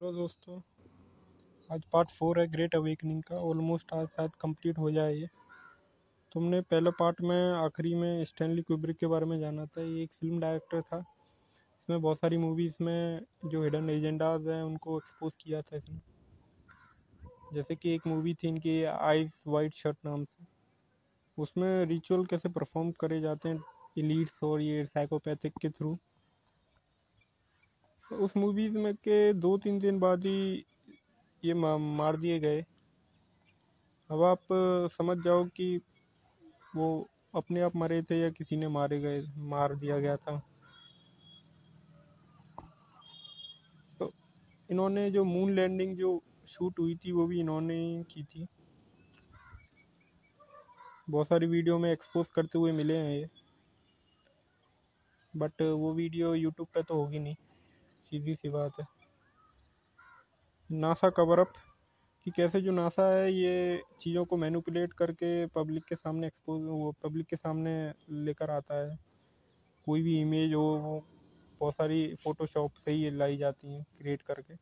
Hello दोस्तों। आज part 4 है ग्रेट अवेकनिंग का। ऑलमोस्ट आज शायद कंप्लीट हो जाए ये। तुमने पहले पार्ट में आखिरी में स्टैनली कुब्रिक के बारे में जाना था। ये एक फिल्म डायरेक्टर था। इसमें बहुत सारी मूवीज़ में जो हिडन एजेंडाज हैं उनको एक्सपोज किया था इसने। जैसे कि एक मूवी थी इनकी आइज वाइट शर्ट नाम से। उसमें रिचुअल कैसे परफॉर्म करे जाते हैं एलीट्स और ये साइकोपैथिक के थ्रू। उस मूवीज़ में के 2-3 दिन बाद ही ये मार दिए गए। अब आप समझ जाओ कि वो अपने आप मरे थे या किसी ने मार दिया गया था। तो इन्होंने जो मून लैंडिंग जो शूट हुई थी वो भी इन्होंने ही की थी। बहुत सारी वीडियो में एक्सपोज करते हुए मिले हैं ये, बट वो वीडियो यूट्यूब पे तो होगी नहीं, सीधी सी बात है। नासा कवर अप कि कैसे जो नासा है ये चीज़ों को मैनिपुलेट करके पब्लिक के सामने वो पब्लिक के सामने लेकर आता है। कोई भी इमेज हो वो बहुत सारी फोटोशॉप से ही लाई जाती हैं क्रिएट करके।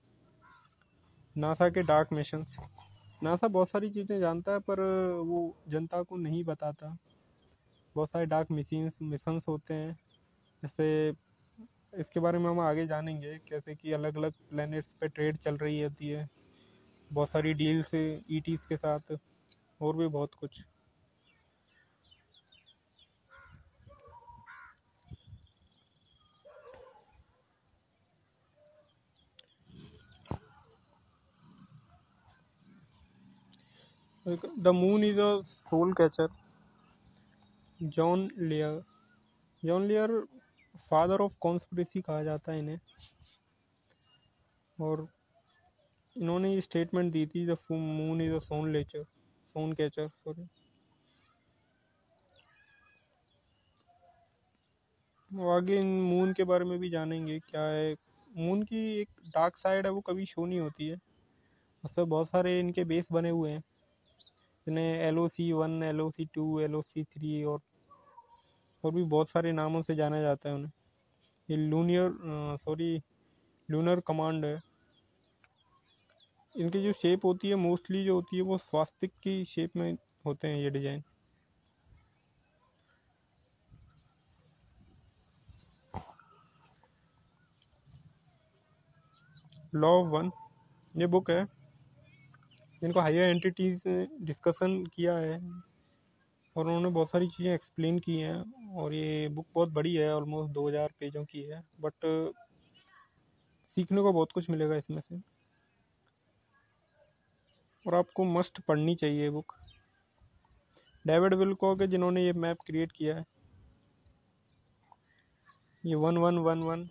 नासा के डार्क मिशंस। नासा बहुत सारी चीज़ें जानता है पर वो जनता को नहीं बताता। बहुत सारे डार्क मिशंस होते हैं। जैसे इसके बारे में हम आगे जानेंगे कैसे कि अलग अलग प्लैनेट्स पे ट्रेड चल रही होती है। बहुत सारी डील्स ईटीज के साथ और भी बहुत कुछ। The moon is a soul catcher. John Lear. John Lear father of conspiracy कहा जाता है इन्हें। और इन्होंने ये स्टेटमेंट दी थी the moon is a son catcher sorry. आगे इन मून के बारे में भी जानेंगे क्या है। मून की एक डार्क साइड है, वो कभी शो नहीं होती है। उस पर बहुत सारे इनके बेस बने हुए हैं जिन्हें LOC-1 LOC-2 LOC-3 और भी बहुत सारे नामों से जाना जाता है उन्हें। ये लूनर कमांड है। इनकी जो शेप होती है मोस्टली जो होती है वो स्वास्तिक की शेप में होते हैं ये डिज़ाइन। लॉ ऑफ वन ये बुक है। इनको हायर एंटिटीज डिस्कशन किया है और उन्होंने बहुत सारी चीज़ें एक्सप्लेन की हैं। और ये बुक बहुत बड़ी है, ऑलमोस्ट 2000 पेजों की है, बट सीखने को बहुत कुछ मिलेगा इसमें से। और आपको मस्ट पढ़नी चाहिए ये बुक। डेविड विलकॉक है जिन्होंने ये मैप क्रिएट किया है। ये 1111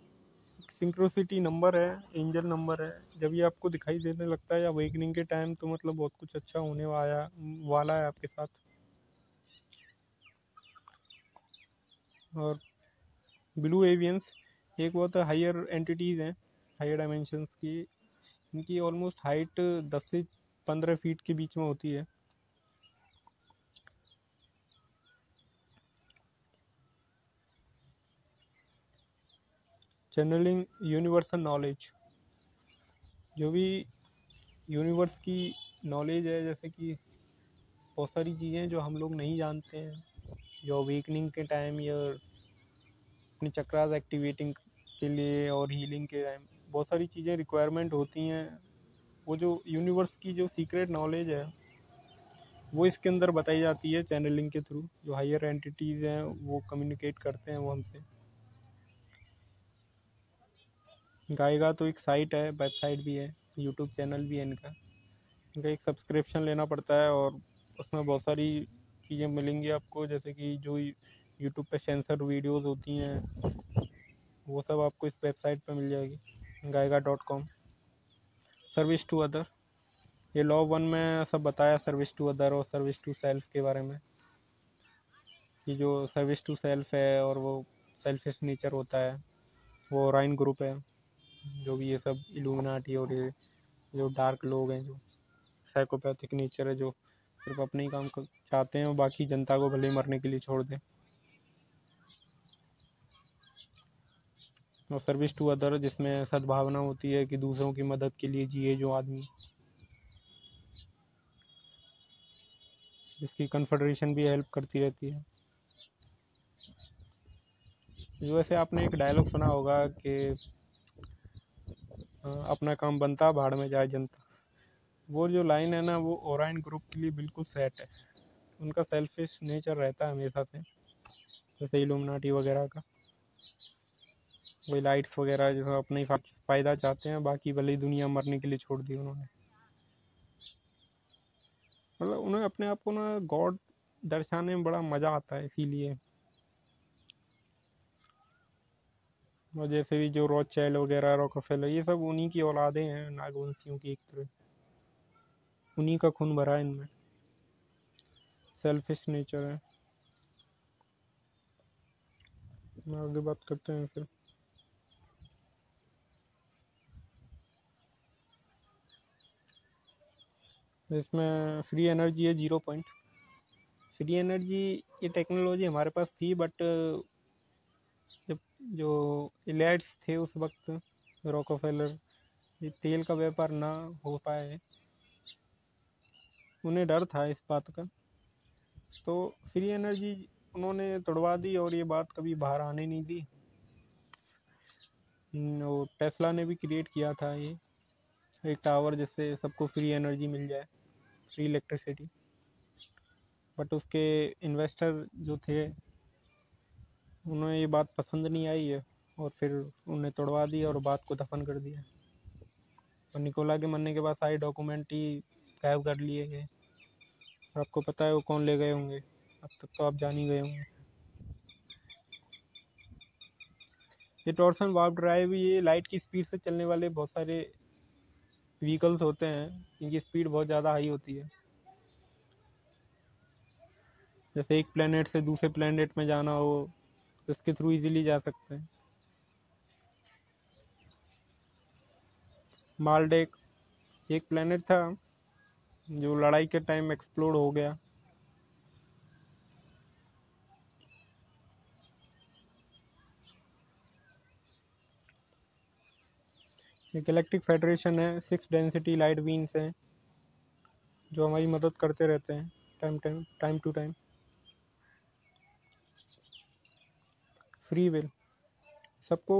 सिंक्रोसिटी नंबर है, एंजल नंबर है। जब ये आपको दिखाई देने लगता है अवेकनिंग के टाइम तो मतलब बहुत कुछ अच्छा होने वाला है आपके साथ। और ब्लू एवियंस एक बहुत हायर एंटिटीज़ हैं, हायर डायमेंशंस की। इनकी ऑलमोस्ट हाइट 10 से 15 फीट के बीच में होती है। Channelling universal knowledge. जो भी यूनिवर्स की नॉलेज है, जैसे कि बहुत सारी चीज़ें जो हम लोग नहीं जानते हैं, जो अवेकनिंग के टाइम या अपनी चक्रास एक्टिवेटिंग के लिए और हीलिंग के टाइम बहुत सारी चीज़ें रिक्वायरमेंट होती हैं। वो जो यूनिवर्स की जो सीक्रेट नॉलेज है वो इसके अंदर बताई जाती है चैनलिंग के थ्रू। जो हायर एंटिटीज़ हैं वो कम्युनिकेट करते हैं वो हमसे। गाएगा तो एक साइट है, वेबसाइट भी है, यूट्यूब चैनल भी है इनका। इनका एक सब्सक्रिप्शन लेना पड़ता है और उसमें बहुत सारी चीज़ें मिलेंगी आपको। जैसे कि जो यूट्यूब पे सेंसर वीडियोस होती हैं वो सब आपको इस वेबसाइट पे मिल जाएगी, गाएगा.com। Service to other. ये लॉ 1 में सब बताया सर्विस टू अदर और सर्विस टू सेल्फ के बारे में। कि जो सर्विस टू सेल्फ है और वो सेल्फिश नेचर होता है वो राइन ग्रुप है। जो भी ये सब इल्यूमिनाटी और ये जो डार्क लोग हैं, जो साइकोपैथिक नेचर है, जो सिर्फ अपने ही काम चाहते हैं और बाकी जनता को भले ही मरने के लिए छोड़ दें। और सर्विस टू अदर, जिसमें सद्भावना होती है कि दूसरों की मदद के लिए जिए जो आदमी, जिसकी कन्फेडरेशन भी हेल्प करती रहती है। वैसे आपने एक डायलॉग सुना होगा कि अपना काम बनता भाड़ में जाए जनता। वो जो लाइन है ना, वो ओराइन ग्रुप के लिए बिल्कुल सेट है। उनका सेल्फिश नेचर रहता है हमेशा से, जैसे इल्यूमिनाटी वगैरह का। वही लाइट्स वगैरह जो अपना ही फ़ायदा चाहते हैं, बाकी भले ही दुनिया मरने के लिए छोड़ दी उन्होंने। मतलब उन्हें अपने आप को ना गॉड दर्शाने में बड़ा मज़ा आता है, इसीलिए। और जैसे भी जो रॉथस्चाइल्ड वगैरह, रॉकफेलर, ये सब उन्हीं की औलादें हैं, नागवंशियों की एक तरह। उन्हीं का खून भरा है इनमें, सेल्फिश नेचर है। आगे बात करते हैं फिर। इसमें फ्री एनर्जी है 0 पॉइंट। फ्री एनर्जी ये टेक्नोलॉजी हमारे पास थी, बट जब जो इलाइट्स थे उस वक्त, रॉकफेलर, ये तेल का व्यापार ना हो पाए, उन्हें डर था इस बात का, तो फ्री एनर्जी उन्होंने तोड़वा दी और ये बात कभी बाहर आने नहीं दी। वो टेस्ला ने भी क्रिएट किया था ये एक टावर, जिससे सबको फ्री एनर्जी मिल जाए, फ्री इलेक्ट्रिसिटी। बट उसके इन्वेस्टर जो थे, उन्हें ये बात पसंद नहीं आई है, और फिर उन्हें तोड़वा दिया और बात को दफन कर दिया। और निकोला के मरने के बाद सारे डॉक्यूमेंट ही गायब कर लिए गए। और आपको पता है वो कौन ले गए होंगे, अब तक तो आप जान ही गए होंगे। ये टॉर्सन वार्प ड्राइव, ये लाइट की स्पीड से चलने वाले बहुत सारे व्हीकल्स होते हैं, इनकी स्पीड बहुत ज़्यादा हाई होती है। जैसे एक प्लेनेट से दूसरे प्लेनेट में जाना हो, तो इसके थ्रू इजीली जा सकते हैं। मालडेक एक प्लेनेट था जो लड़ाई के टाइम एक्सप्लोड हो गया। ये गैलेक्टिक फेडरेशन है, 6 डेंसिटी लाइट बीन्स हैं जो हमारी मदद करते रहते हैं time to time. Free will, सबको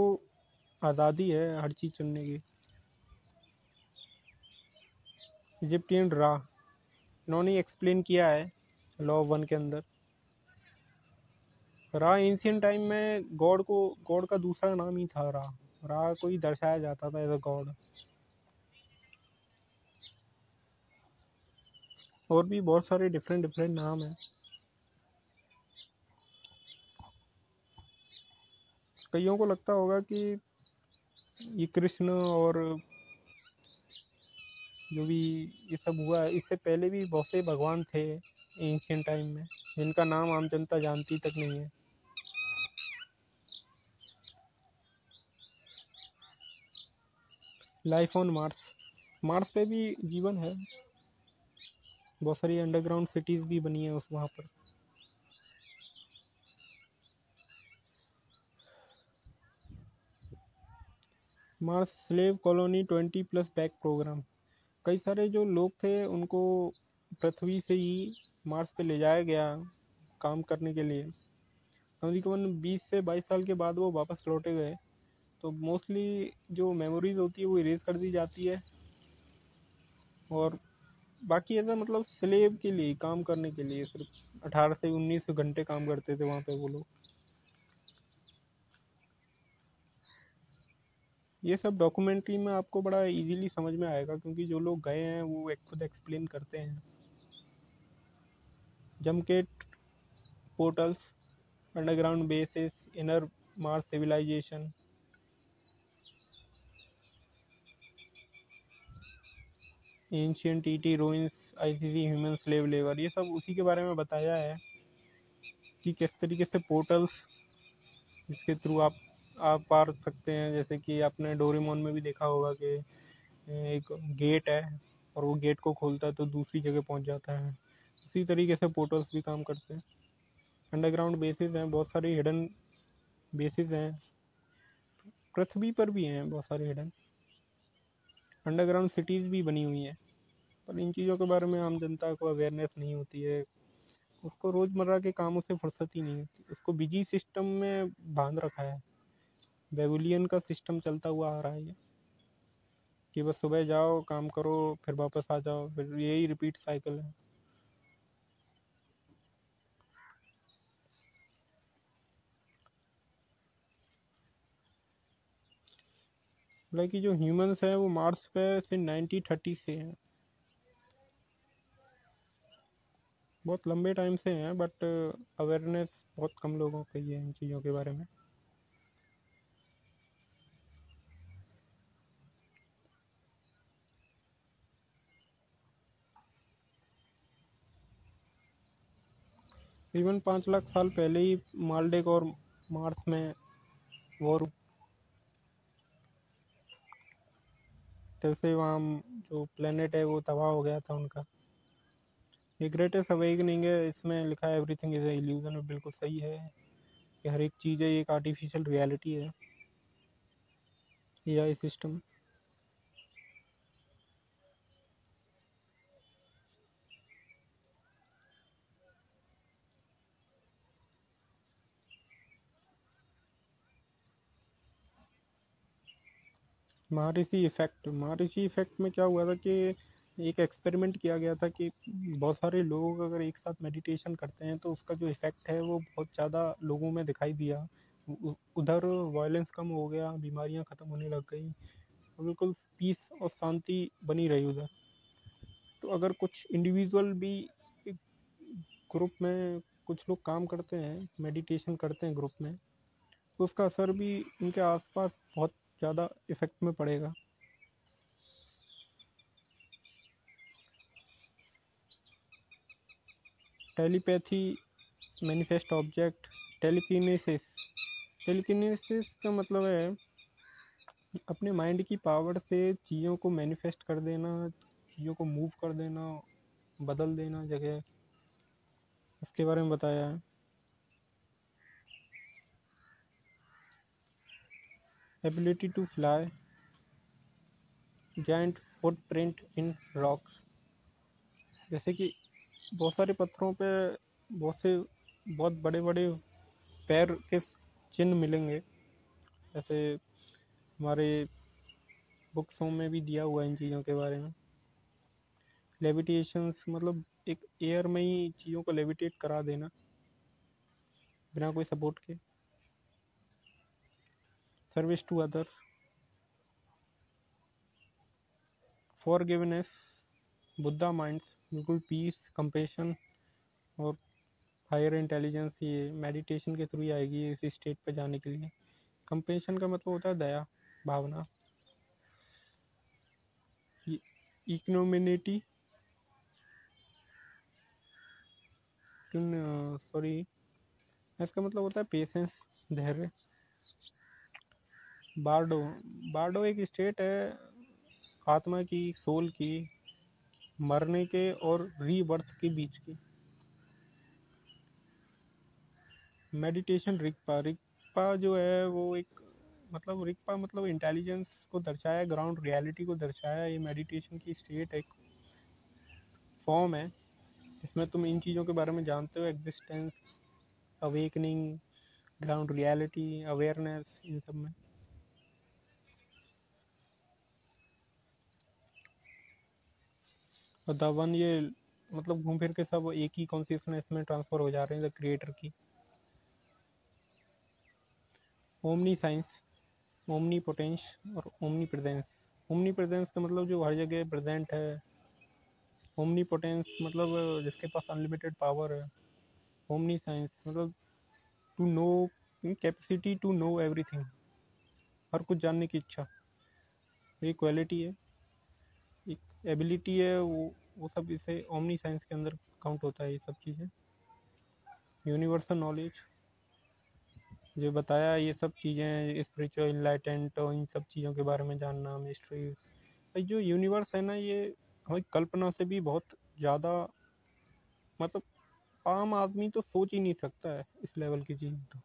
आज़ादी है हर चीज़ चुनने की। इजिप्टियन रा, इन्होंने एक्सप्लेन किया है लॉ ऑफ वन के अंदर। रा एंशियंट टाइम में गॉड का दूसरा नाम ही था। रा को ही दर्शाया जाता था एज अ गॉड। और भी बहुत सारे डिफरेंट डिफरेंट नाम हैं। कईयों को लगता होगा कि ये कृष्ण और जो भी ये सब हुआ है, इससे पहले भी बहुत से भगवान थे एंशियंट टाइम में, जिनका नाम आम जनता जानती तक नहीं है। लाइफ ऑन मार्स, मार्स पे भी जीवन है, बहुत सारी अंडरग्राउंड सिटीज़ भी बनी है उस वहाँ पर। Mars slave colony 20+ back programme, कई सारे जो लोग थे उनको पृथ्वी से ही मार्स पे ले जाया गया काम करने के लिए। तकरीबन 20 से 22 साल के बाद वो वापस लौटे गए। तो मोस्टली जो मेमोरीज होती है वो इरेज कर दी जाती है, और बाकी ऐसा मतलब स्लेव के लिए, काम करने के लिए, सिर्फ 18 से 19 घंटे काम करते थे वहाँ पे वो लोग। ये सब डॉक्यूमेंट्री में आपको बड़ा इजीली समझ में आएगा, क्योंकि जो लोग गए हैं वो खुद एक्सप्लेन करते हैं। जमकेट portals, underground bases, inner Mars civilisation, ancient टीटी रूइंस, आईसीसी ह्यूमन स्लेव लेबर, ये सब उसी के बारे में बताया है कि किस तरीके से पोर्टल्स, जिसके थ्रू आप पार सकते हैं। जैसे कि आपने डोरेमोन में भी देखा होगा कि एक गेट है और वो गेट को खोलता है तो दूसरी जगह पहुंच जाता है। उसी तरीके से पोर्टल्स भी काम करते हैं। अंडरग्राउंड बेसिस हैं, बहुत सारी हिडन बेसिस हैं पृथ्वी पर भी हैं बहुत सारे हिडन। अंडरग्राउंड सिटीज़ भी बनी हुई हैं, पर इन चीज़ों के बारे में आम जनता को अवेयरनेस नहीं होती है। उसको रोज़मर्रा के कामों से फुर्सत ही नहीं होती, उसको बिजी सिस्टम में बांध रखा है। बेबुलियन का सिस्टम चलता हुआ आ रहा है ये, कि बस सुबह जाओ, काम करो, फिर वापस आ जाओ, फिर यही रिपीट साइकिल है। हालांकि जो ह्यूमंस हैं वो मार्स पे से 1930 से हैं, बहुत लंबे टाइम से हैं, बट अवेयरनेस बहुत कम लोगों को ही है इन चीज़ों के बारे में। इवन 5 लाख साल पहले ही मालडेक और मार्स में वॉर, तब से वहाँ जो प्लेनेट है वो तबाह हो गया था उनका। ये ग्रेटेस्ट अवेकनिंग है, इसमें लिखा है एवरीथिंग इज ए इल्यूजन, बिल्कुल सही है कि हर एक चीज़ है एक आर्टिफिशियल रियलिटी है, एआई सिस्टम। महर्षि इफेक्ट में क्या हुआ था कि एक एक्सपेरिमेंट किया गया था कि बहुत सारे लोग अगर एक साथ मेडिटेशन करते हैं तो उसका जो इफ़ेक्ट है वो बहुत ज़्यादा लोगों में दिखाई दिया। उधर वायलेंस कम हो गया, बीमारियां ख़त्म होने लग गई, और बिल्कुल पीस और शांति बनी रही उधर। तो अगर कुछ इंडिविजुअल भी एक ग्रुप में कुछ लोग काम करते हैं, मेडिटेशन करते हैं ग्रुप में, तो उसका असर भी उनके आसपास बहुत ज़्यादा इफ़ेक्ट में पड़ेगा। Telepathy, manifest object, telekinesis. Telekinesis का मतलब है अपने माइंड की पावर से चीज़ों को मैनिफेस्ट कर देना, चीज़ों को मूव कर देना, बदल देना जगह, उसके बारे में बताया है। Ability to fly, giant footprint in rocks, जैसे कि बहुत सारे पत्थरों पे बहुत बड़े बड़े पैर के चिन्ह मिलेंगे। जैसे हमारे बुक्सों में भी दिया हुआ है इन चीज़ों के बारे में। लेविटेशंस मतलब एक एयर में ही चीज़ों को लेविटेट करा देना बिना कोई सपोर्ट के। Service to other, forgiveness, Buddha minds, बिल्कुल पीस, कंपेशन और हायर इंटेलिजेंस, ये मेडिटेशन के थ्रू ही आएगी इस स्टेट पे जाने के लिए। कंपेशन का मतलब होता है दया भावना। इकोनोमिनिटी, सॉरी, इसका मतलब होता है पेशेंस, धैर्य। बार्डो, बार्डो एक स्टेट है आत्मा की, सोल की, मरने के और रीबर्थ के बीच की। मेडिटेशन रिक्पा, रिक्पा जो है वो एक मतलब रिक्पा मतलब इंटेलिजेंस को दर्शाया, ग्राउंड रियलिटी को दर्शाया। ये मेडिटेशन की स्टेट एक फॉर्म है जिसमें तुम इन चीज़ों के बारे में जानते हो, existence, awakening, ground reality, awareness, इन सब में। और द वन, ये मतलब घूम फिर के सब एक ही कॉन्शियसनेस में ट्रांसफर हो जा रहे हैं, द क्रिएटर की। ओमनी साइंस, ओमनी पोटेंस और ओमनी प्रेजेंस। ओमनी प्रेजेंस का मतलब जो हर जगह प्रेजेंट है। ओमनी पोटेंस मतलब जिसके पास अनलिमिटेड पावर है। ओमनी साइंस मतलब to know, capacity to know everything, हर कुछ जानने की इच्छा। ये क्वालिटी है, एक एबिलिटी है, वो सब इसे ओमनी साइंस के अंदर काउंट होता है ये सब चीज़ें। यूनिवर्सल नॉलेज, जो बताया ये सब चीज़ें, स्पिरिचुअल इनलाइटेंट और इन सब चीज़ों के बारे में जानना, मिस्ट्रीज। जो यूनिवर्स है ना, ये हमारी कल्पना से भी बहुत ज़्यादा, मतलब आम आदमी तो सोच ही नहीं सकता है इस लेवल की चीज़, तो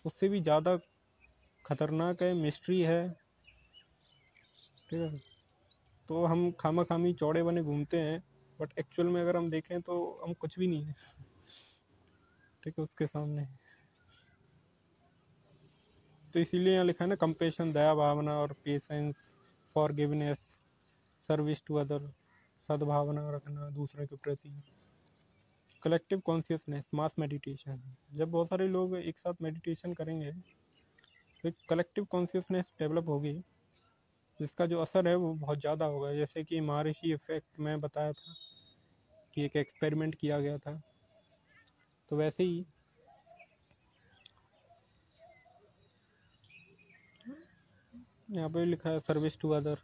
उससे भी ज़्यादा खतरनाक है, मिस्ट्री है, ठीक है। तो हम खामा-खामी चौड़े बने घूमते हैं, बट एक्चुअल में अगर हम देखें तो हम कुछ भी नहीं है, ठीक है, उसके सामने। तो इसीलिए यहाँ लिखा है ना, कंपैशन, दया भावना और patience, forgiveness, service to other, सद्भावना रखना दूसरे के प्रति, कलेक्टिव कॉन्शियसनेस, मास मेडिटेशन। जब बहुत सारे लोग एक साथ मेडिटेशन करेंगे तो एक कलेक्टिव कॉन्शियसनेस डेवलप होगी, जिसका जो असर है वो बहुत ज़्यादा होगा। जैसे कि महर्षि इफेक्ट में बताया था कि एक एक्सपेरिमेंट किया गया था, तो वैसे ही यहाँ पे लिखा है सर्विस टू अदर।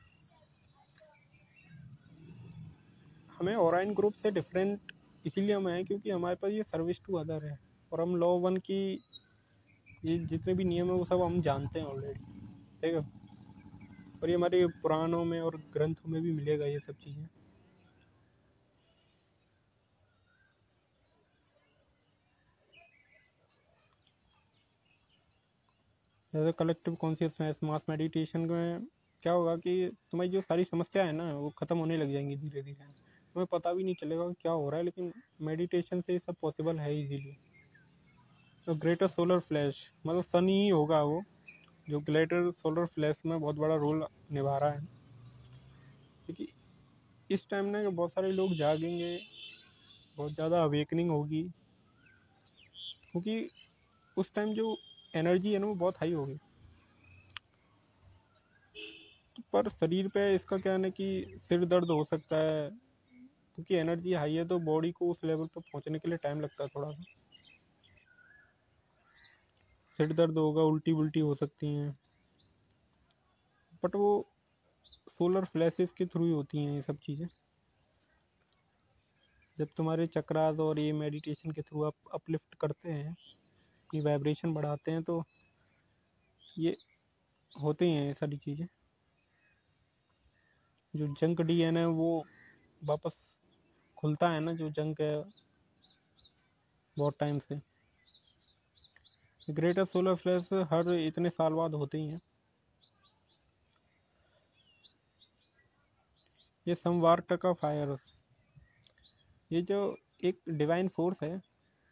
हमें ओराइन ग्रुप से डिफरेंट इसीलिए हम हैं क्योंकि हमारे पास ये सर्विस टू अदर है, और हम लॉ वन की ये जितने भी नियम है वो सब हम जानते हैं ऑलरेडी, ठीक है। और ये हमारे पुराणों में और ग्रंथों में भी मिलेगा ये सब चीज़ें। जैसे कलेक्टिव कॉन्शियसनेस, मास मेडिटेशन में क्या होगा कि तुम्हारी जो सारी समस्या है ना वो ख़त्म होने लग जाएंगी धीरे धीरे, तुम्हें पता भी नहीं चलेगा कि क्या हो रहा है, लेकिन मेडिटेशन से ये सब पॉसिबल है इजीली। तो ग्रेटर सोलर फ्लैश मतलब सन ही होगा वो, जो ग्रेटर सोलर फ्लैश में बहुत बड़ा रोल निभा रहा है, क्योंकि इस टाइम ना बहुत सारे लोग जागेंगे, बहुत ज़्यादा अवेकनिंग होगी, क्योंकि उस टाइम जो एनर्जी है ना वो बहुत हाई होगी। तो पर शरीर पे इसका क्या है ना कि सिर दर्द हो सकता है, क्योंकि एनर्जी हाई है तो बॉडी को उस लेवल पर पहुंचने के लिए टाइम लगता है थोड़ा सा। सिर दर्द होगा, उल्टी उल्टी हो सकती हैं, बट वो सोलर फ्लैशेस के थ्रू ही होती हैं ये सब चीज़ें। जब तुम्हारे चक्रास और ये मेडिटेशन के थ्रू आप अपलिफ्ट करते हैं, अपनी वाइब्रेशन बढ़ाते हैं, तो ये होते ही हैं ये सारी चीज़ें। जो जंक डीएनए है वो वापस खुलता है ना, जो जंक है बहुत टाइम से। ग्रेटर सोलर फ्लैश हर इतने साल बाद होते ही हैं। ये समवार्ट का फायर, ये जो एक डिवाइन फोर्स है,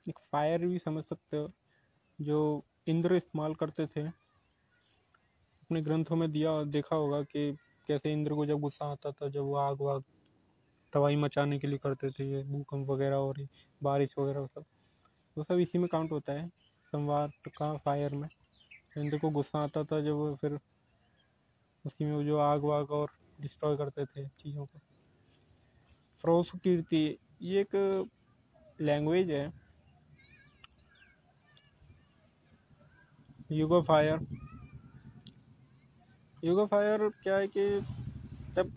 एक फायर भी समझ सकते हो, जो इंद्र इस्तेमाल करते थे। अपने ग्रंथों में दिया देखा होगा कि कैसे इंद्र को जब गुस्सा आता था, जब वो आग वाग तबाही मचाने के लिए करते थे, ये भूकंप वगैरह और बारिश वगैरह वो सब इसी में काउंट होता है, संवार का फायर में। इंद्र को गुस्सा आता था जब वो फिर उसी में वो जो आग वाग और डिस्ट्रॉय करते थे चीज़ों को। फ्रोस कीर्ति, ये एक लैंग्वेज है। युगो फायर, युगो फायर क्या है कि जब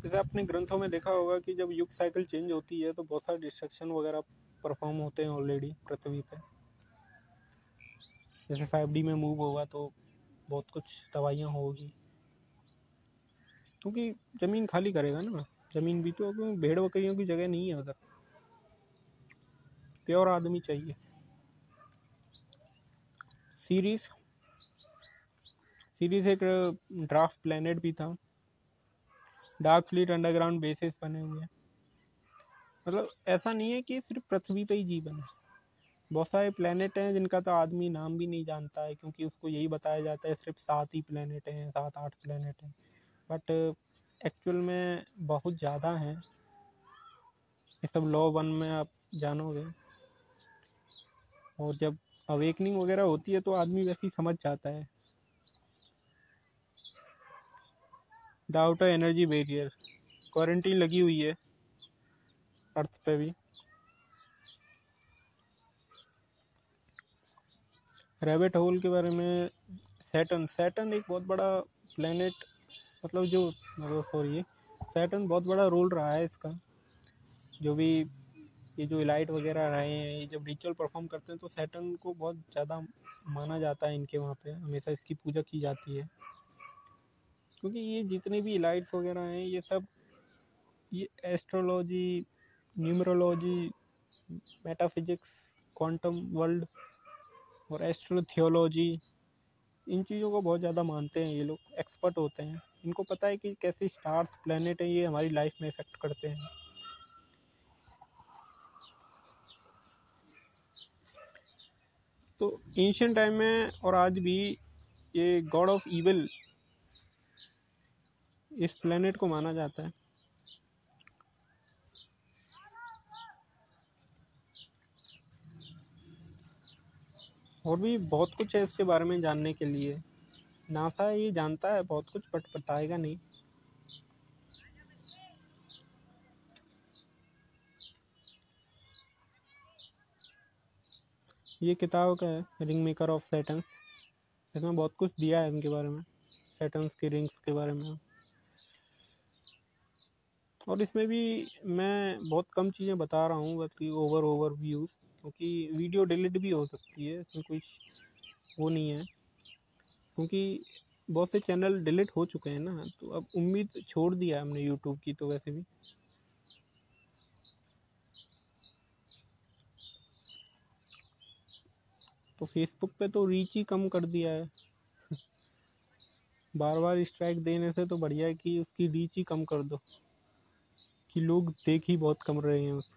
जैसे अपने ग्रंथों में देखा होगा कि जब युग साइकिल चेंज होती है तो बहुत सारे डिस्ट्रक्शन वगैरह परफॉर्म होते हैं ऑलरेडी पृथ्वी पे। जैसे 5D में मूव होगा तो बहुत कुछ दवाइयाँ होगी, क्योंकि ज़मीन खाली करेगा ना, ज़मीन भी तो, भेड़ बकरियों की जगह नहीं है उधर, प्योर आदमी चाहिए। सीरीज सीरीज एक ड्राफ्ट प्लेनेट भी था, डार्क फ्लीट अंडरग्राउंड बेसिस बने हुए हैं। मतलब ऐसा नहीं है कि सिर्फ पृथ्वी पे ही जीवन है, बहुत सारे प्लेनेट हैं जिनका तो आदमी नाम भी नहीं जानता है, क्योंकि उसको यही बताया जाता है सिर्फ 7 ही प्लेनेट हैं, 7-8 प्लेनेट हैं, बट एक्चुअल में बहुत ज़्यादा हैं। ये सब लॉ वन में आप जानोगे, और जब अवेकनिंग वगैरह होती है तो आदमी वैसे ही समझ जाता है। The outer energy barrier, quarantine लगी हुई है अर्थ पे भी। रैबिट होल के बारे में, सैटर्न सैटर्न एक बहुत बड़ा प्लेनेट, मतलब जो मतलब सॉरी सैटर्न बहुत बड़ा रोल रहा है इसका। जो भी ये जो इलाइट वगैरह रहे हैं, ये जब रिचुअल परफॉर्म करते हैं तो सैटर्न को बहुत ज़्यादा माना जाता है, इनके वहाँ पे हमेशा इसकी पूजा की जाती है, क्योंकि ये जितने भी इलाइट्स वगैरह हैं ये सब ये astrology, numerology, metaphysics, quantum world और एस्ट्रो थियोलॉजी, इन चीज़ों को बहुत ज़्यादा मानते हैं, ये लोग एक्सपर्ट होते हैं, इनको पता है कि कैसे स्टार्स प्लैनेट है ये हमारी लाइफ में इफेक्ट करते हैं। तो एंशियंट टाइम में और आज भी ये गॉड ऑफ इविल इस प्लैनेट को माना जाता है। और भी बहुत कुछ है इसके बारे में जानने के लिए। नासा ये जानता है बहुत कुछ बट बताएगा नहीं। ये किताब का है रिंग मेकर ऑफ सैटर्न, इसमें बहुत कुछ दिया है इनके बारे में, सैटर्न्स की रिंग्स के बारे में। और इसमें भी मैं बहुत कम चीज़ें बता रहा हूँ, बल्कि ओवर व्यूज़, क्योंकि वीडियो डिलीट भी हो सकती है, इसमें कोई वो नहीं है, क्योंकि बहुत से चैनल डिलीट हो चुके हैं ना, तो अब उम्मीद छोड़ दिया हमने यूट्यूब की तो वैसे भी। तो फेसबुक पे तो रीच ही कम कर दिया है, बार बार स्ट्राइक देने से तो बढ़िया है कि उसकी रीच ही कम कर दो, कि लोग देख ही बहुत कम रहे हैं उसको।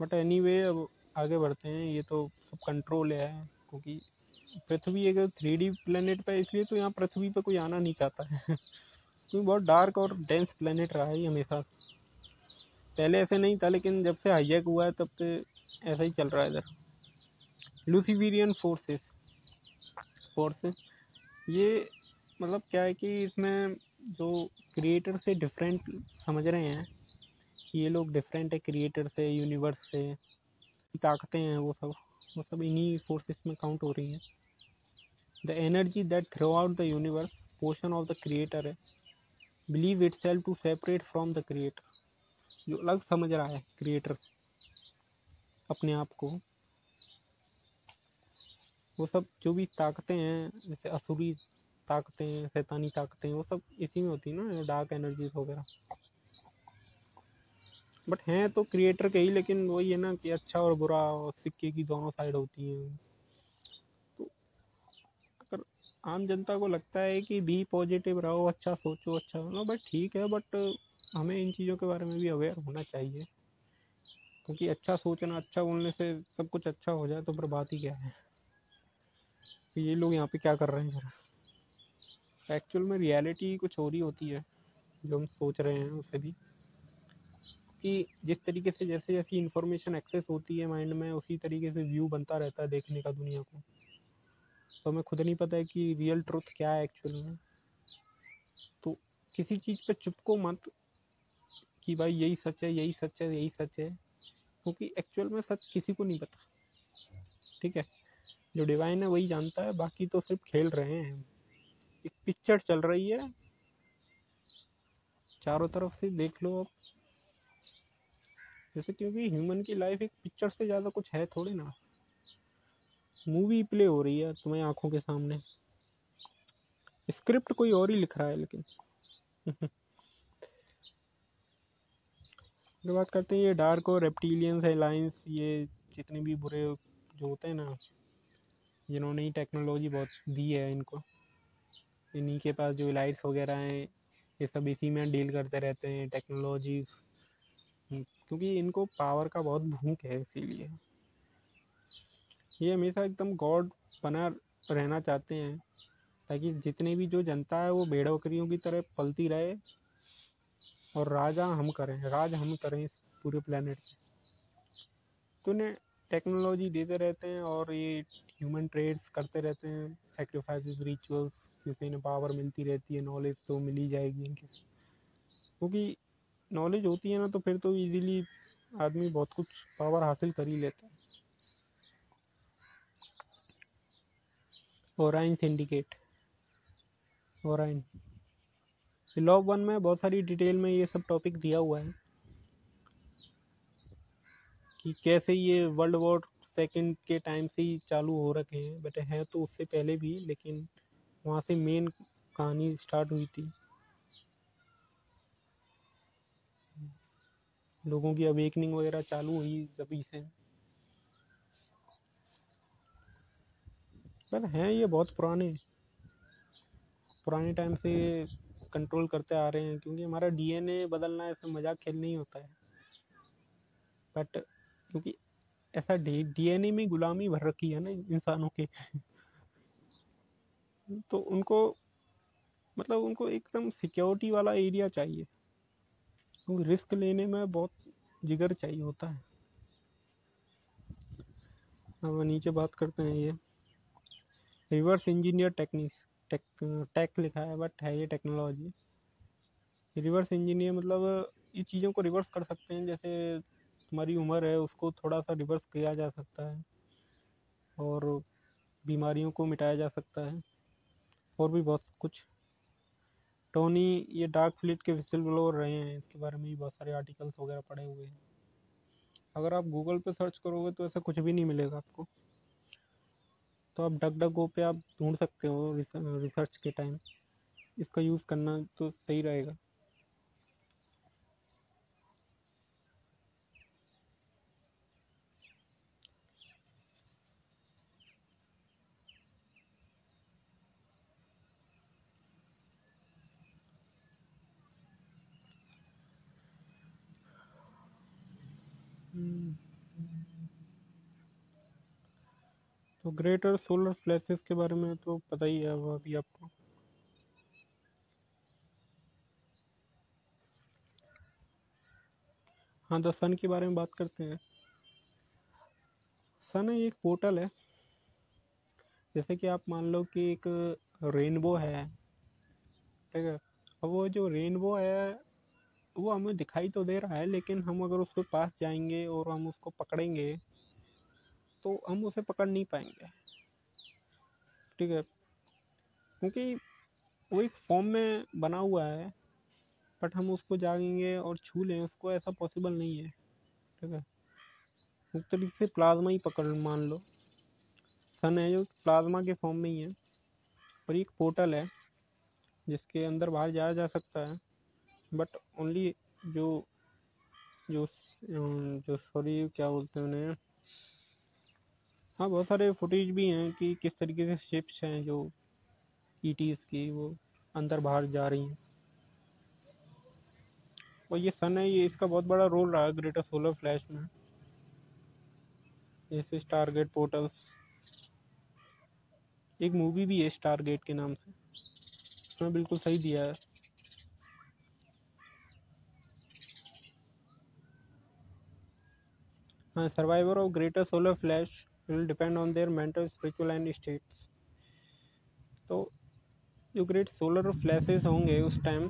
बट एनीवे अब आगे बढ़ते हैं, ये तो सब कंट्रोल है, क्योंकि पृथ्वी एक 3D प्लेनेट पे, इसलिए तो यहाँ पृथ्वी पे कोई आना नहीं चाहता है क्योंकि बहुत डार्क और डेंस प्लेनेट रहा है ये हमेशा। पहले ऐसे नहीं था, लेकिन जब से हाईजैक हुआ है तब से ऐसा ही चल रहा है इधर। लूसीफेरियन फोर्सेस ये मतलब क्या है कि इसमें जो क्रिएटर से डिफरेंट समझ रहे हैं, ये लोग डिफरेंट है क्रिएटर से, यूनिवर्स से, ताकतें हैं वो सब इन्हीं फोर्सेस में काउंट हो रही हैं। The energy that throughout the universe portion of the creator है, believe itself to separate from the creator. जो अलग समझ रहा है क्रिएटर से अपने आप को, वो सब जो भी ताकतें हैं, जैसे असुरी ताकतें, शैतानी ताकतें, वो सब इसी में होती है ना, डार्क एनर्जीज वगैरह। बट हैं तो क्रिएटर के ही, लेकिन वही है ना कि अच्छा और बुरा और सिक्के की दोनों साइड होती हैं। तो अगर आम जनता को लगता है कि बी पॉजिटिव रहो, अच्छा सोचो, अच्छा बनो, बट ठीक है, बट हमें इन चीज़ों के बारे में भी अवेयर होना चाहिए, क्योंकि अच्छा सोचना, अच्छा बोलने से सब कुछ अच्छा हो जाए तो फिर बात ही क्या है कि ये लोग यहाँ पे क्या कर रहे हैं। एक्चुअल में रियलिटी कुछ और ही होती है जो हम सोच रहे हैं उससे भी, कि जिस तरीके से जैसे जैसी इन्फॉर्मेशन एक्सेस होती है माइंड में, उसी तरीके से व्यू बनता रहता है देखने का दुनिया को। तो हमें खुद नहीं पता है कि रियल ट्रुथ क्या है एक्चुअल में। तो किसी चीज़ पे चुपको मत कि भाई यही सच है, यही सच है, यही सच है, क्योंकि एक्चुअल में सच किसी को नहीं पता। ठीक है, जो डिवाइन है वही जानता है, बाकी तो सिर्फ खेल रहे हैं। एक पिक्चर चल रही है चारों तरफ से, देख लो आप, जैसे, क्योंकि ह्यूमन की लाइफ एक पिक्चर से ज़्यादा कुछ है थोड़ी ना। मूवी प्ले हो रही है तुम्हें आंखों के सामने, स्क्रिप्ट कोई और ही लिख रहा है लेकिन जो बात करते हैं ये डार्क और रेप्टिलियंस एलायंस, ये जितने भी बुरे जो होते हैं ना, जिन्होंने ही टेक्नोलॉजी बहुत दी है इनको, इन्हीं के पास जो लाइट्स वगैरह हैं, ये सब इसी में डील करते रहते हैं टेक्नोलॉजी, क्योंकि इनको पावर का बहुत भूख है, इसीलिए ये हमेशा एकदम गॉड बना रहना चाहते हैं, ताकि जितने भी जो जनता है वो भेड़ बकरियों की तरह पलती रहे, और राज हम करें इस पूरे प्लेनेट पे। तो उन्हें टेक्नोलॉजी देते रहते हैं और ये ह्यूमन ट्रेड्स करते रहते हैं, सेक्रीफाइसेस, रिचुअल्स, जिससे इन्हें पावर मिलती रहती है। नॉलेज तो मिल ही जाएगी इनके, क्योंकि नॉलेज होती है ना, तो फिर तो इजीली आदमी बहुत कुछ पावर हासिल कर ही लेता है। ओराइन सिंडिकेट, ओराइन लॉ 1 में बहुत सारी डिटेल में ये सब टॉपिक दिया हुआ है कि कैसे ये वर्ल्ड वॉर सेकंड के टाइम से ही चालू हो रखे हैं, बट है तो उससे पहले भी, लेकिन वहाँ से मेन कहानी स्टार्ट हुई थी, लोगों की अवेकनिंग वगैरह चालू हुई जभी से। पर हैं ये बहुत पुराने टाइम से कंट्रोल करते आ रहे हैं, क्योंकि हमारा डीएनए बदलना ऐसे मजाक खेल नहीं होता है। बट क्योंकि ऐसा डीएनए में गुलामी भर रखी है ना इंसानों के, तो उनको मतलब उनको एकदम सिक्योरिटी वाला एरिया चाहिए, क्योंकि रिस्क लेने में बहुत जिगर चाहिए होता है। अब नीचे बात करते हैं, ये reverse engineer technique tech tech लिखा है, बट है ये टेक्नोलॉजी। रिवर्स इंजीनियर मतलब ये चीज़ों को रिवर्स कर सकते हैं, जैसे तुम्हारी उम्र है उसको थोड़ा सा रिवर्स किया जा सकता है, और बीमारियों को मिटाया जा सकता है, और भी बहुत कुछ। टोनी ये डार्क फ्लीट के विसिल ब्लोअर रहे हैं, इसके बारे में भी बहुत सारे आर्टिकल्स वगैरह पड़े हुए हैं। अगर आप गूगल पे सर्च करोगे तो ऐसा कुछ भी नहीं मिलेगा आपको, तो आप डक डक गो पे आप ढूंढ सकते हो रिसर्च के टाइम। इसका यूज़ करना तो सही रहेगा। हम्म, तो ग्रेटर सोलर फ्लैशेस के बारे में तो पता ही है वो अभी आपको। हाँ, द सन के बारे में बात करते हैं। सन एक पोर्टल है। जैसे कि आप मान लो कि एक रेनबो है, ठीक है। अब वो जो रेनबो है वो हमें दिखाई तो दे रहा है, लेकिन हम अगर उसके पास जाएंगे और हम उसको पकड़ेंगे तो हम उसे पकड़ नहीं पाएंगे, ठीक है। क्योंकि वो एक फॉर्म में बना हुआ है, बट हम उसको जाएंगे और छू लें उसको, ऐसा पॉसिबल नहीं है, ठीक है। एक तरीके से प्लाज्मा ही पकड़ मान लो, सन है जो प्लाज्मा के फॉर्म में ही है, और एक पोर्टल है जिसके अंदर बाहर जाया जा सकता है, बट ओनली जो जो जो सॉरी क्या बोलते हैं उन्हें, हाँ बहुत सारे फुटेज भी हैं कि किस तरीके से शिप्स हैं जो ईटीज की वो अंदर बाहर जा रही हैं। और ये सन है, ये इसका बहुत बड़ा रोल रहा है ग्रेटर सोलर फ्लैश में, जैसे स्टारगेट पोर्टल्स। एक मूवी भी है स्टारगेट के नाम से, उसमें बिल्कुल सही दिया है। हाँ, survivor of greater solar flash will depend on their mental spiritual and states. तो जो ग्रेट सोलर फ्लैशेस होंगे उस टाइम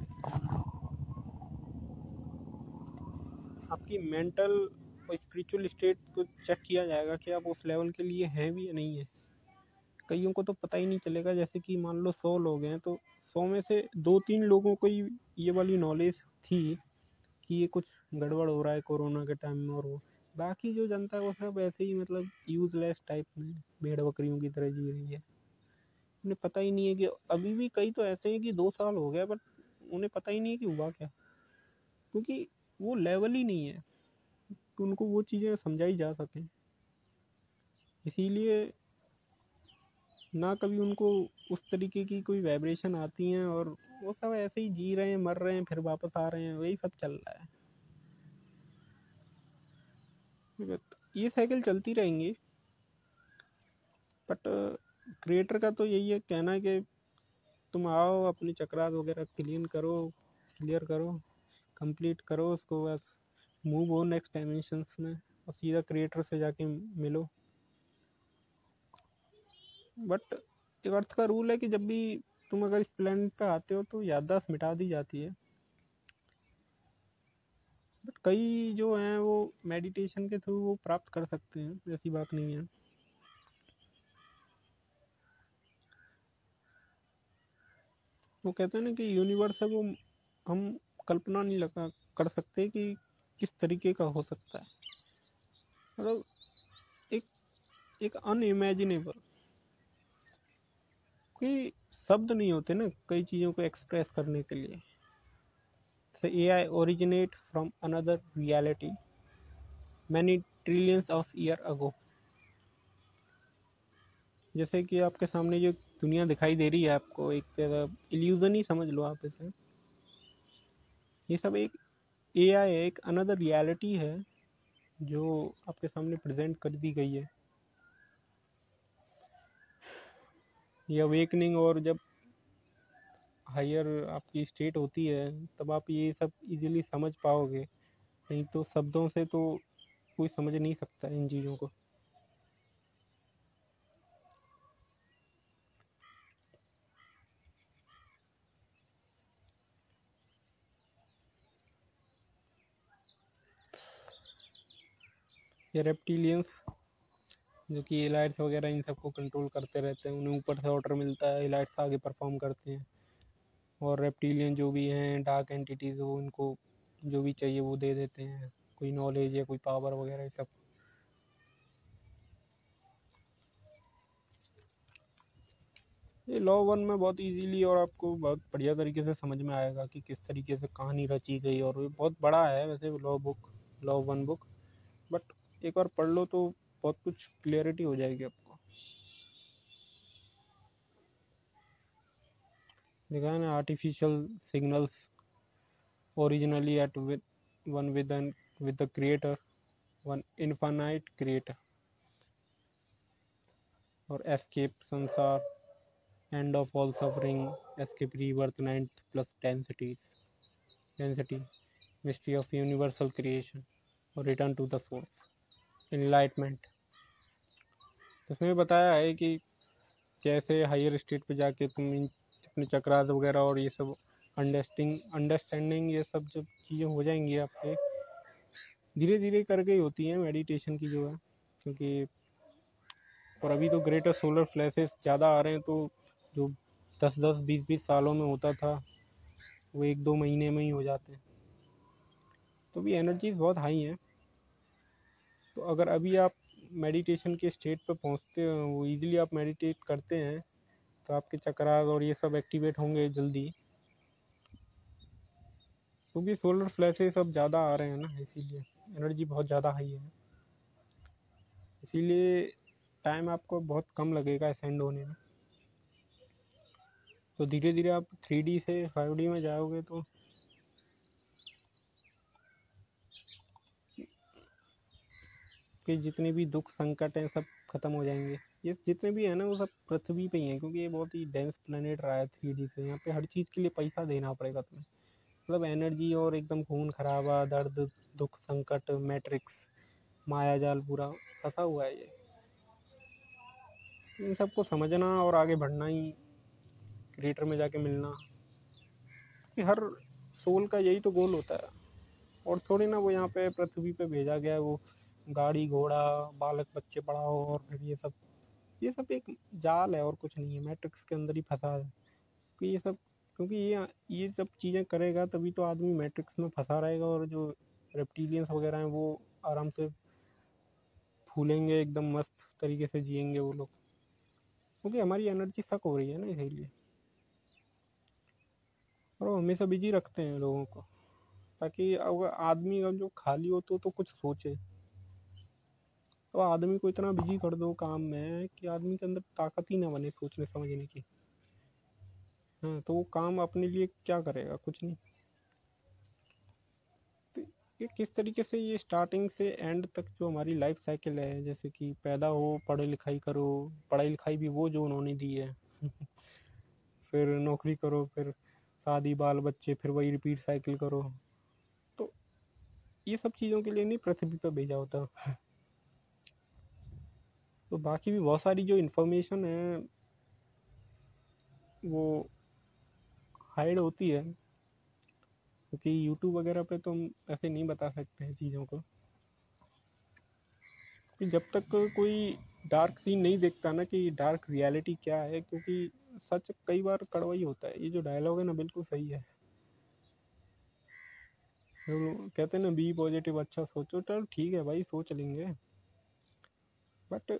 आपकी मेंटल और स्पिरिचुअल स्टेट को चेक किया जाएगा कि आप उस लेवल के लिए हैं भी या नहीं है। कईयों को तो पता ही नहीं चलेगा, जैसे कि मान लो 100 लोग हैं तो 100 में से 2-3 लोगों को ही ये वाली नॉलेज थी कि ये कुछ गड़बड़ हो रहा है कोरोना के टाइम में, और वो बाकी जो जनता है वो सब ऐसे ही मतलब यूजलेस टाइप में भेड़ बकरियों की तरह जी रही है। उन्हें पता ही नहीं है कि अभी भी कई तो ऐसे हैं कि 2 साल हो गया, बट उन्हें पता ही नहीं है कि हुआ क्या, क्योंकि वो लेवल ही नहीं है कि उनको वो चीज़ें समझाई जा सकें। इसीलिए ना कभी उनको उस तरीके की कोई वाइब्रेशन आती हैं, और वो सब ऐसे ही जी रहे हैं, मर रहे हैं, फिर वापस आ रहे हैं, वही सब चल रहा है। ये साइकिल चलती रहेंगी, बट क्रिएटर का तो यही है कहना है कि तुम आओ अपनी चक्रात वगैरह क्लियर करो, कंप्लीट करो उसको, बस मूव ऑन नेक्स्ट डायमेंशंस में, और सीधा क्रिएटर से जाके मिलो। बट एक अर्थ का रूल है कि जब भी तुम अगर इस प्लेनेट पे आते हो तो याददाश्त मिटा दी जाती है, बट कई जो हैं वो मेडिटेशन के थ्रू वो प्राप्त कर सकते हैं, ऐसी बात नहीं है। वो कहते हैं ना कि यूनिवर्स है वो हम कल्पना नहीं लगा कर सकते कि किस तरीके का हो सकता है, मतलब एक एक अनइमेजिनेबल, कोई शब्द नहीं होते ना कई चीज़ों को एक्सप्रेस करने के लिए। जैसे AI originate from another reality many trillions of year ago. जैसे कि आपके सामने जो दुनिया दिखाई दे रही है आपको, एक तरह इल्यूजन ही समझ लो आप इसे। ये सब एक एआई है, एक अनदर रियलिटी है जो आपके सामने प्रेजेंट कर दी गई है। ये अवेकनिंग, और जब हायर आपकी स्टेट होती है तब आप ये सब इजीली समझ पाओगे, नहीं तो शब्दों से तो कोई समझ नहीं सकता इन चीज़ों को। ये रेप्टिलियंस जो कि एलाइट्स वगैरह इन सबको कंट्रोल करते रहते हैं, उन्हें ऊपर से ऑर्डर मिलता है, एलाइट्स आगे परफॉर्म करते हैं। और रेप्टिलियन जो भी हैं डार्क एंटिटीज़, वो उनको जो भी चाहिए वो दे देते हैं, कोई नॉलेज या कोई पावर वगैरह ये सब। ये लॉ वन में बहुत इजीली और आपको बहुत बढ़िया तरीके से समझ में आएगा कि किस तरीके से कहानी रची गई। और ये बहुत बड़ा है वैसे लॉ वन बुक, बट एक बार पढ़ लो तो बहुत कुछ क्लियरिटी हो जाएगी आपको। देखा है ना, artificial signals originally at with one with the creator, one infinite creator, और escape samsara, end of all suffering, escape rebirth, ninth plus density, mystery of universal creation, और return to the source, enlightenment. इसमें बताया है कि कैसे higher state पे जाके तुम इन अपने चक्रास वगैरह और ये सब अंडरस्टैंडिंग ये सब जब चीज़ें हो जाएंगी आपके, धीरे धीरे करके ही होती हैं मेडिटेशन की जो है। क्योंकि और अभी तो ग्रेटर सोलर फ्लैशेस ज़्यादा आ रहे हैं, तो जो 10-10 20-20 सालों में होता था वो 1-2 महीने में ही हो जाते हैं। तो भी एनर्जीज बहुत हाई हैं। तो अगर अभी आप मेडिटेशन के स्टेट पे पहुंचते हो, वो इजीली आप मेडिटेट करते हैं, तो आपके चक्रास और ये सब एक्टिवेट होंगे जल्दी, क्योंकि सोलर फ्लैशेस अब ज़्यादा आ रहे हैं ना, इसीलिए एनर्जी बहुत ज़्यादा हाई है। इसीलिए टाइम आपको बहुत कम लगेगा असेंड होने में। तो धीरे धीरे आप 3D से 5D में जाओगे तो कि जितने भी दुख संकट हैं सब खत्म हो जाएंगे। ये जितने भी है ना वो सब पृथ्वी पे ही हैं, क्योंकि ये बहुत ही डेंस प्लेनेट रहा है 3D से। यहाँ पे हर चीज़ के लिए पैसा देना पड़ेगा तुम्हें, मतलब एनर्जी और एकदम खून खराबा, दर्द, दुख, संकट, मैट्रिक्स, माया जाल पूरा फंसा हुआ है ये। इन सबको समझना और आगे बढ़ना ही, क्रिएटर में जाके मिलना, कि हर सोल का यही तो गोल होता है। और थोड़ी ना वो यहाँ पे पृथ्वी पे भेजा गया है वो गाड़ी घोड़ा बालक बच्चे पढ़ाओ और फिर ये सब एक जाल है और कुछ नहीं है, मैट्रिक्स के अंदर ही फंसा है। कि ये सब, क्योंकि ये सब चीज़ें करेगा तभी तो आदमी मैट्रिक्स में फंसा रहेगा, और जो रेप्टिलियंस वगैरह हैं वो आराम से फूलेंगे, एकदम मस्त तरीके से जिएंगे वो लोग, क्योंकि हमारी एनर्जी सक हो रही है ना इसीलिए। और वो हमेशा बिजी रखते हैं लोगों को, ताकि अगर आदमी अगर जो खाली हो तो कुछ सोचे। तो आदमी को इतना बिजी कर दो काम में कि आदमी के अंदर ताकत ही ना बने सोचने समझने की। हाँ, तो वो काम अपने लिए क्या करेगा, कुछ नहीं। तो ये किस तरीके से ये स्टार्टिंग से एंड तक जो हमारी लाइफ साइकिल है, जैसे कि पैदा हो, पढ़ाई लिखाई करो, पढ़ाई लिखाई भी वो जो उन्होंने दी है फिर नौकरी करो, फिर शादी बाल बच्चे, फिर वही रिपीट साइकिल करो। तो ये सब चीज़ों के लिए नहीं पृथ्वी पर भेजा होता। तो बाकी भी बहुत सारी जो इन्फॉर्मेशन है वो हाइड होती है, क्योंकि यूट्यूब वगैरह पे तो हम ऐसे नहीं बता सकते हैं चीज़ों को, कि जब तक कोई डार्क सीन नहीं देखता ना कि डार्क रियलिटी क्या है। क्योंकि सच कई बार कड़वा ही होता है, ये जो डायलॉग है ना बिल्कुल सही है। जो कहते हैं ना बी पॉजिटिव, अच्छा सोचो, चलो ठीक है भाई सोच लेंगे, बट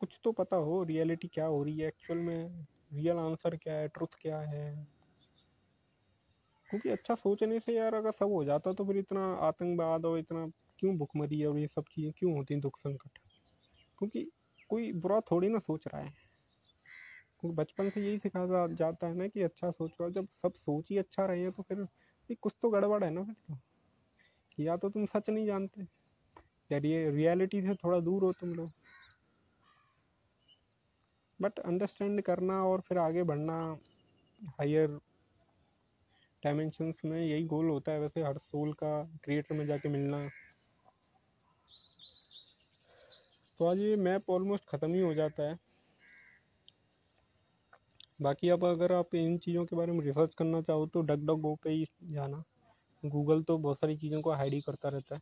कुछ तो पता हो रियलिटी क्या हो रही है एक्चुअल में, रियल आंसर क्या है, ट्रुथ क्या है। क्योंकि अच्छा सोचने से यार अगर सब हो जाता तो फिर इतना आतंकवाद और इतना क्यों भुखमरी और ये सब चीज़ें क्यों होती, दुख संकट। क्योंकि कोई बुरा थोड़ी ना सोच रहा है। क्योंकि बचपन से यही सिखाया जाता है ना कि अच्छा सोचो। जब सब सोच ही अच्छा रहे हैं तो फिर ये कुछ तो गड़बड़ है ना फिर तो। कि या तो तुम सच नहीं जानते, या ये रियलिटी से थोड़ा दूर हो तुम लोग। बट अंडरस्टैंड करना और फिर आगे बढ़ना हायर डायमेंशंस में, यही गोल होता है वैसे हर सोल का, क्रिएटर में जाके मिलना। तो आज ये मैप ऑलमोस्ट ख़त्म ही हो जाता है। बाकी अब अगर आप इन चीज़ों के बारे में रिसर्च करना चाहो तो डक डक गो पे ही जाना। गूगल तो बहुत सारी चीज़ों को हाइड ही करता रहता है।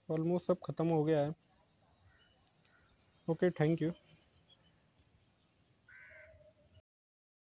ऑलमोस्ट सब ख़त्म हो गया है। Okay, thank you.